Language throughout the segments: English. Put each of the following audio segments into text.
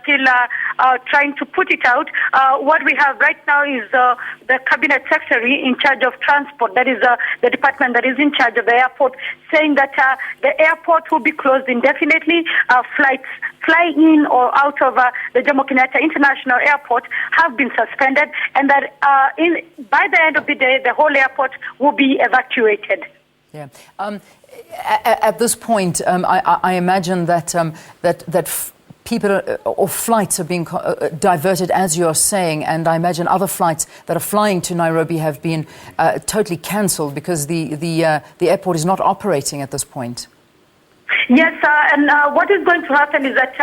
still trying to put it out. What we have right now is the cabinet secretary in charge of transport, that is the department that is in charge of the airport, saying that the airport will be closed indefinitely. Flights flying in or out of the Jomo Kenyatta International Airport have been suspended, and that by the end of the day, the whole airport will be evacuated. Yeah. At this point, I imagine that people or flights are being diverted, as you're saying, and I imagine other flights that are flying to Nairobi have been totally cancelled because the airport is not operating at this point. Yes, and what is going to happen is that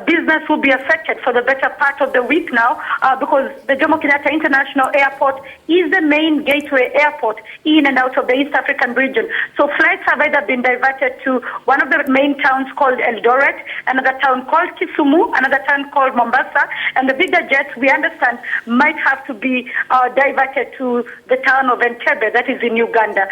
business will be affected for the better part of the week now because the Jomo Kenyatta International Airport is the main gateway airport in and out of the East African region. So flights have either been diverted to one of the main towns called Eldoret, another town called Kisumu, another town called Mombasa, and the bigger jets, we understand, might have to be diverted to the town of Entebbe, that is in Uganda.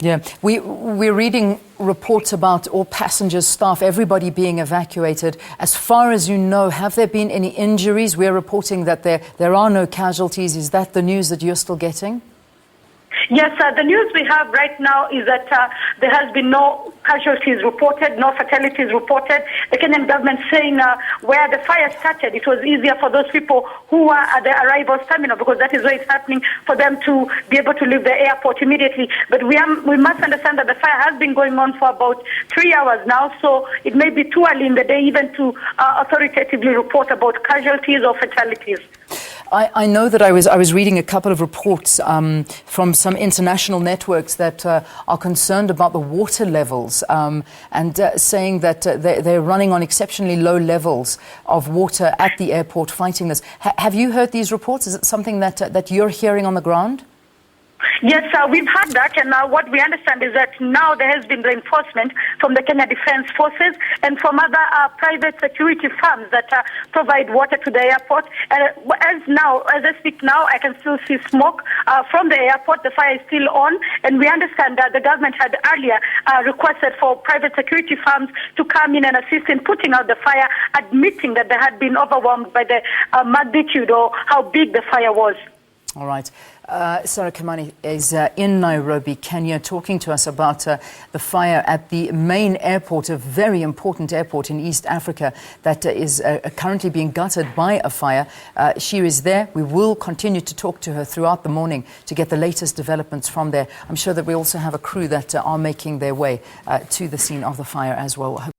Yeah, we're reading reports about all passengers, staff, everybody being evacuated. As far as you know, have there been any injuries? We're reporting that there are no casualties. Is that the news that you're still getting? Yes, the news we have right now is that there has been no casualties reported, no fatalities reported. The Kenyan government saying where the fire started, it was easier for those people who were at the arrivals terminal because that is where it's happening for them to be able to leave the airport immediately. But we must understand that the fire has been going on for about 3 hours now, so it may be too early in the day even to authoritatively report about casualties or fatalities. I know that I was reading a couple of reports from some international networks that are concerned about the water levels and saying that they're running on exceptionally low levels of water at the airport fighting this. Have you heard these reports? Is it something that you're hearing on the ground? Yes, we've had that, and what we understand is that now there has been reinforcement from the Kenya Defence Forces and from other private security firms that provide water to the airport. As I speak now, I can still see smoke from the airport. The fire is still on, and we understand that the government had earlier requested for private security firms to come in and assist in putting out the fire, admitting that they had been overwhelmed by the magnitude or how big the fire was. All right. Sarah Kimani is in Nairobi, Kenya, talking to us about the fire at the main airport, a very important airport in East Africa that is currently being gutted by a fire. She is there. We will continue to talk to her throughout the morning to get the latest developments from there. I'm sure that we also have a crew that are making their way to the scene of the fire as well.